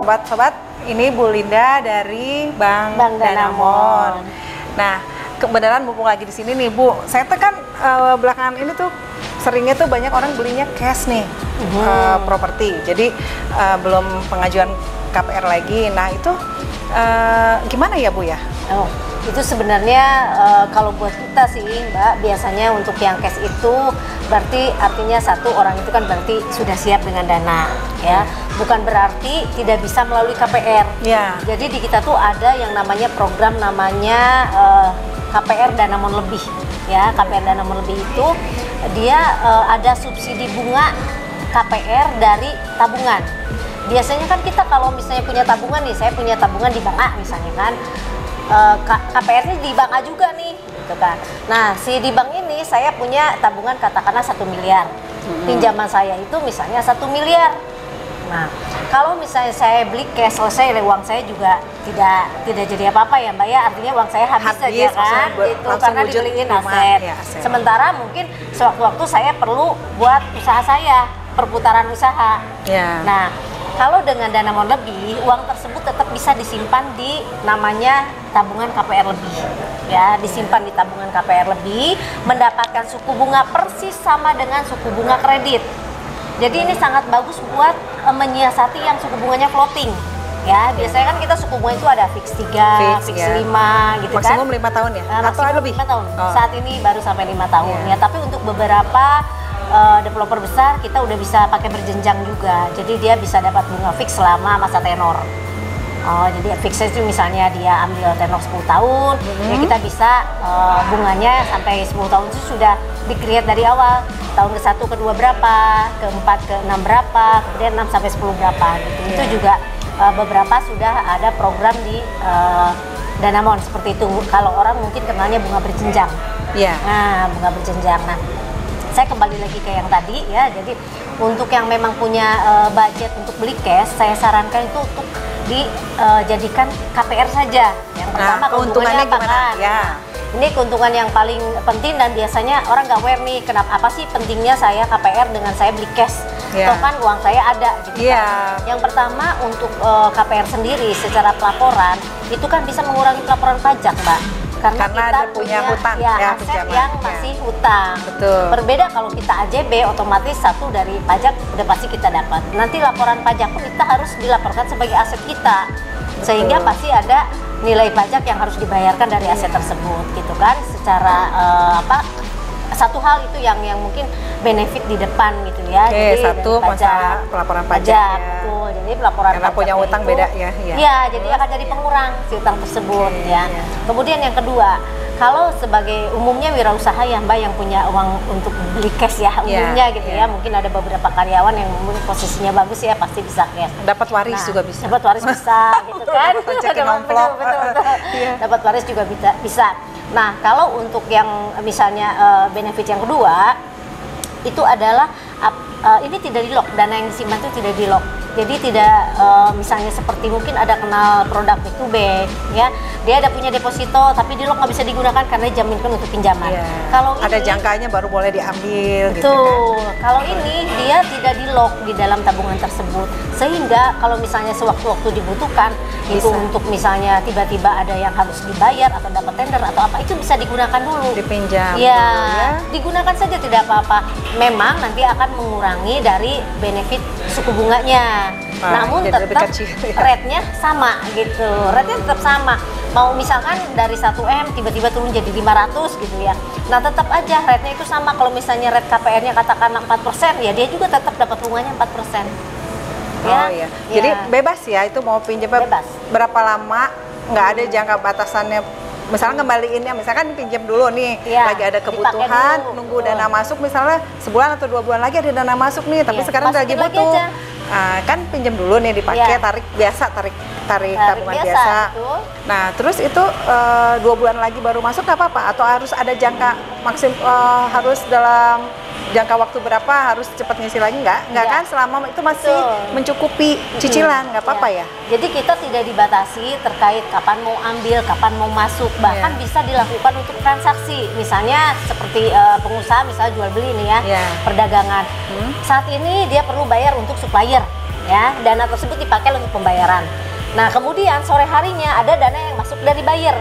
Sobat-sobat, ini Bu Linda dari Bank Danamon. Nah, kebenaran mumpung lagi di sini nih Bu, saya tuh kan belakangan ini tuh seringnya tuh banyak orang belinya cash nih, properti. Jadi belum pengajuan KPR lagi. Nah itu gimana ya Bu ya? Oh, itu sebenarnya kalau buat kita sih Mbak, biasanya untuk yang cash itu berarti artinya satu orang itu kan berarti sudah siap dengan dana ya. Bukan berarti tidak bisa melalui KPR. Ya. Jadi di kita tuh ada yang namanya program namanya KPR Danamon Lebih ya. KPR Danamon Lebih itu dia ada subsidi bunga KPR dari tabungan. Biasanya kan kita kalau misalnya punya tabungan nih, saya punya tabungan di Bank A misalnya kan, KPR-nya di Bank A juga nih, gitu kan. Nah, si di bank ini saya punya tabungan katakanlah 1 miliar, pinjaman saya itu misalnya 1 miliar. Nah, kalau misalnya saya beli cash, selesai uang saya juga tidak jadi apa-apa ya Mbak ya, artinya uang saya habis saja kan, itu karena dibeliin aset. Ya, aset. Sementara mungkin sewaktu-waktu saya perlu buat usaha saya, perputaran usaha. Ya. Nah, kalau dengan Danamon Lebih, uang tersebut tetap bisa disimpan di namanya tabungan KPR Lebih. Ya, disimpan di tabungan KPR Lebih, mendapatkan suku bunga persis sama dengan suku bunga kredit. Jadi ini sangat bagus buat menyiasati yang suku bunganya floating. Ya, biasanya kan kita suku bunga itu ada fix 3, fix 5 gitu kan. Maksimum 5 tahun ya? Atau lebih? 5 tahun. Saat ini baru sampai 5 tahun ya. Tapi untuk beberapa developer besar kita udah bisa pakai berjenjang juga. Jadi dia bisa dapat bunga fix selama masa tenor. Jadi fix itu misalnya dia ambil tenor 10 tahun, ya kita bisa bunganya sampai 10 tahun itu sudah di-create dari awal. Tahun ke-1, ke-2 berapa, ke-4, ke-6 berapa, kemudian 6 sampai 10 berapa gitu. Itu juga beberapa sudah ada program di Danamon seperti itu. Kalau orang mungkin kenalnya bunga berjenjang. Nah, bunga berjenjang. Nah, saya kembali lagi ke yang tadi ya. Jadi untuk yang memang punya budget untuk beli cash, saya sarankan itu untuk dijadikan KPR saja. Yang pertama keuntungannya gimana? Ya. Ini keuntungan yang paling penting dan biasanya orang nggak aware nih, kenapa apa sih pentingnya saya KPR dengan saya beli cash? Toh kan uang saya ada gitu kan. Yang pertama untuk KPR sendiri secara pelaporan itu kan bisa mengurangi pelaporan pajak Mbak. Karena kita punya hutang ya, aset yang masih hutang. Betul. Berbeda kalau kita AJB, otomatis satu dari pajak udah pasti kita dapat. Nanti laporan pajak kita harus dilaporkan sebagai aset kita, sehingga pasti ada nilai pajak yang harus dibayarkan dari aset tersebut, gitu kan? Secara satu hal itu yang mungkin benefit di depan gitu ya. Jadi satu masalah pelaporan pajak. Betul. Jadi pelaporan karena punya utang itu, beda ya. Iya, jadi akan jadi pengurang si utang tersebut ya. Kemudian yang kedua, kalau sebagai umumnya wirausaha ya Mbak yang punya uang untuk beli cash ya umumnya gitu ya. Mungkin ada beberapa karyawan yang mungkin posisinya bagus ya, pasti bisa cash. Dapat waris juga bisa. Dapat waris bisa gitu kan. Betul. Dapat waris juga bisa. Nah, kalau untuk yang misalnya benefit yang kedua itu adalah ini tidak di lock, dana yang disimpan itu tidak di lock. Jadi tidak misalnya seperti mungkin ada kenal produk B2B ya, dia ada punya deposito tapi di lock nggak bisa digunakan karena dijaminkan untuk pinjaman. Kalau ada jangkanya baru boleh diambil. Betul. Gitu kan? Kalau ini dia tidak di lock di dalam tabungan tersebut, sehingga kalau misalnya sewaktu-waktu dibutuhkan itu untuk misalnya tiba-tiba ada yang harus dibayar atau dapat tender atau apa, itu bisa digunakan dulu. Dipinjam. Ya, digunakan saja tidak apa-apa. Memang nanti akan mengurangi dari benefit suku bunganya. Namun tetap rate-nya sama gitu. Rate-nya tetap sama. Mau misalkan dari 1M tiba-tiba turun jadi 500 gitu ya. Nah, tetap aja rate-nya itu sama. Kalau misalnya rate KPR-nya katakanlah 4%, ya dia juga tetap dapat bunganya 4%. Ya. Jadi bebas ya, itu mau pinjam bebas. Berapa lama, nggak ada jangka batasannya. Misalnya kembaliinnya, misalkan pinjam dulu nih, lagi ada kebutuhan, nunggu dana masuk, misalnya sebulan atau 2 bulan lagi ada dana masuk nih, tapi sekarang lagi butuh. Kan pinjam dulu nih dipakai, tarik biasa, tarik tabungan biasa. Nah, terus itu 2 bulan lagi baru masuk nggak apa-apa? Atau harus ada jangka harus dalam jangka waktu berapa harus cepat ngisi lagi? Nggak kan, selama itu masih mencukupi cicilan, nggak apa-apa ya? Jadi kita tidak dibatasi terkait kapan mau ambil, kapan mau masuk, bahkan bisa dilakukan untuk transaksi, misalnya seperti pengusaha misalnya jual beli nih ya, perdagangan. Saat ini dia perlu bayar untuk supplier. ya. Dana tersebut dipakai untuk pembayaran. Nah, kemudian sore harinya ada dana yang masuk dari buyer.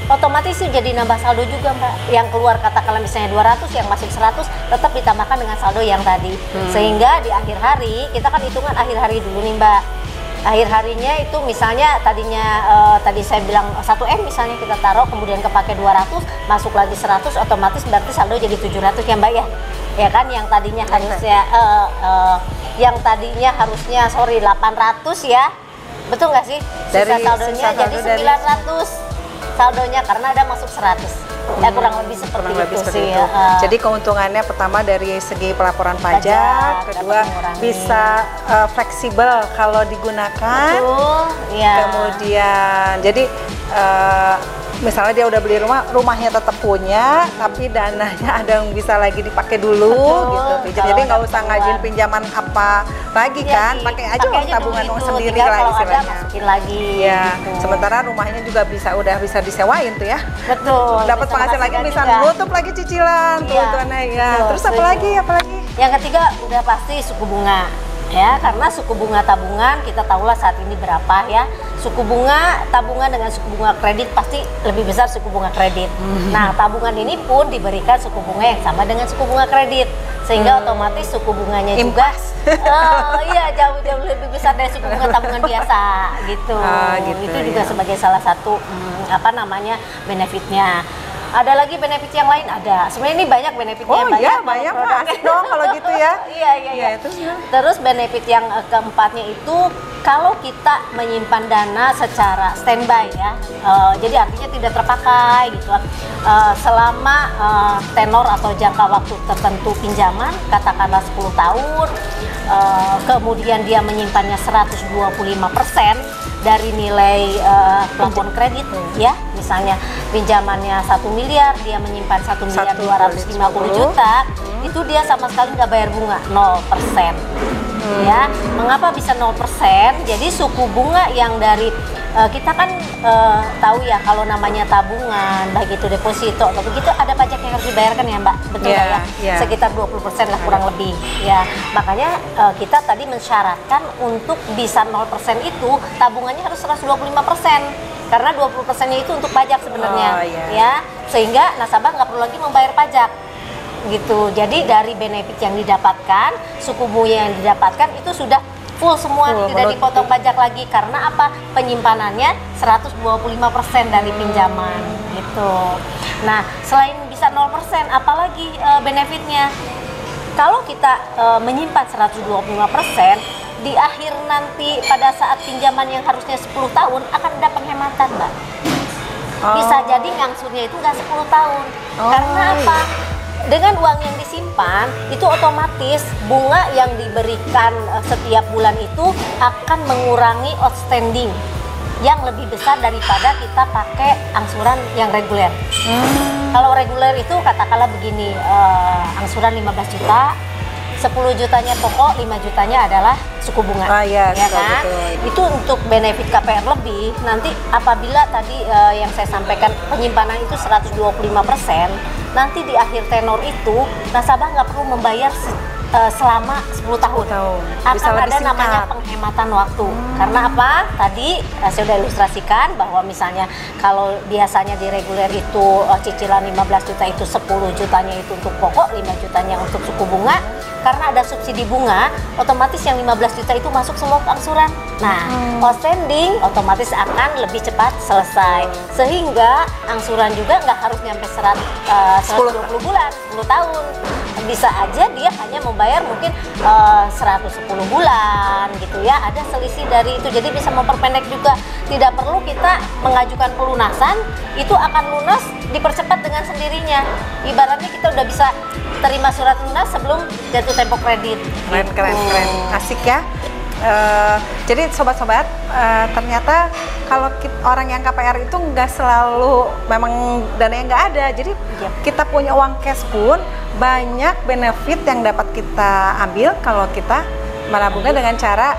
Otomatis itu jadi nambah saldo juga, Mbak. Yang keluar katakanlah misalnya 200, yang masuk 100 tetap ditambahkan dengan saldo yang tadi. Sehingga di akhir hari, kita kan hitungan akhir hari dulu nih, Mbak. Akhir harinya itu misalnya tadinya tadi saya bilang 1M misalnya kita taruh, kemudian kepake 200, masuk lagi 100, otomatis berarti saldo jadi 700 ya, Mbak ya. Ya kan, yang tadinya harusnya 800 ya. Betul nggak sih? Sisa saldonya jadi 900 saldonya karena ada masuk 100. Ya kurang lebih seperti itu sih. Jadi keuntungannya pertama dari segi pelaporan pajak, kedua bisa fleksibel kalau digunakan. Betul, ya. Kemudian jadi misalnya dia udah beli rumah, rumahnya tetap punya, tapi dananya ada yang bisa lagi dipakai dulu. Betul, gitu. Jadi nggak usah ngajin pinjaman apa lagi kan, pakai aja uang tabungan uang sendiri lah istilahnya. Masukin lagi. Ya, gitu. Sementara rumahnya juga udah bisa disewain tuh ya. Betul. Dapat penghasilan lagi, bisa nutup lagi cicilan tuh ya. Terus apa lagi? Yang ketiga udah pasti suku bunga. Ya, karena suku bunga tabungan kita tahulah saat ini berapa ya. Suku bunga tabungan dengan suku bunga kredit pasti lebih besar suku bunga kredit. Nah, tabungan ini pun diberikan suku bunga yang sama dengan suku bunga kredit, sehingga otomatis suku bunganya juga iya jauh lebih besar dari suku bunga tabungan biasa gitu. Itu juga sebagai salah satu benefitnya. Ada lagi benefit yang lain ada. Sebenarnya ini banyak benefitnya. Banyak asik dong kalau gitu ya. Iya. Terus benefit yang keempatnya itu kalau kita menyimpan dana secara standby ya. Jadi artinya tidak terpakai gitu. Selama tenor atau jangka waktu tertentu pinjaman, katakanlah 10 tahun, kemudian dia menyimpannya 125% dari nilai plafon kredit ya. Misalnya pinjamannya 1 miliar, dia menyimpan 1 miliar 250 juta, itu dia sama sekali nggak bayar bunga, 0%. Ya, mengapa bisa 0%? Jadi suku bunga yang dari kita kan tahu ya kalau namanya tabungan, baik itu deposito atau begitu, ada pajak yang harus dibayarkan ya, Mbak, betul nggak ya? Sekitar 20% lah kurang lebih. Ya, makanya kita tadi mensyaratkan untuk bisa 0% itu tabungannya harus 125%. Karena 20%-nya itu untuk pajak sebenarnya, ya, sehingga nasabah nggak perlu lagi membayar pajak, gitu. Jadi dari benefit yang didapatkan, suku bunga yang didapatkan itu sudah full semua, tidak dipotong pajak lagi. Karena apa? Penyimpanannya 125% dari pinjaman, gitu. Nah, selain bisa 0%, apalagi benefitnya? Kalau kita menyimpan 125%, di akhir nanti pada saat pinjaman yang harusnya 10 tahun akan ada penghematan, Mbak. Bisa jadi ngangsurnya itu nggak 10 tahun. Karena apa? Dengan uang yang disimpan, itu otomatis bunga yang diberikan setiap bulan itu akan mengurangi outstanding yang lebih besar daripada kita pakai angsuran yang reguler. Kalau reguler itu katakanlah begini, angsuran 15 juta, 10 jutanya pokok, 5 jutanya adalah suku bunga, ya kan? Betul. Itu untuk benefit KPR lebih. Nanti apabila tadi yang saya sampaikan penyimpanan itu 125%, nanti di akhir tenor itu nasabah nggak perlu membayar selama 10 tahun. Akan ada namanya penghematan waktu. Karena apa? Tadi saya sudah ilustrasikan bahwa misalnya kalau biasanya di reguler itu cicilan 15 juta itu 10 jutanya itu untuk pokok, 5 jutanya untuk suku bunga. Karena ada subsidi bunga, otomatis yang 15 juta itu masuk semua ke angsuran. Nah, outstanding otomatis akan lebih cepat selesai. Sehingga angsuran juga nggak harus nyampe 120 bulan, 10 tahun. Bisa aja dia hanya membayar mungkin 110 bulan gitu ya. Ada selisih dari itu, jadi bisa memperpendek juga. Tidak perlu kita mengajukan pelunasan, itu akan lunas dipercepat dengan sendirinya. Ibaratnya kita udah bisa terima surat lunas sebelum jatuh tempo kredit. Keren, asik ya. Jadi sobat-sobat, ternyata kalau orang yang KPR itu nggak selalu memang dananya nggak ada. Jadi kita punya uang cash pun banyak benefit yang dapat kita ambil kalau kita menabungnya dengan cara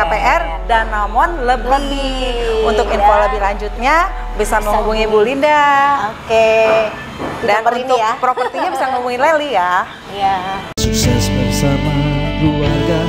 KPR dan namun lebih. Untuk info lebih lanjutnya bisa menghubungi Bu Linda. Oke. Dan untuk propertinya bisa menghubungi Leli ya. Sukses bersama keluarga.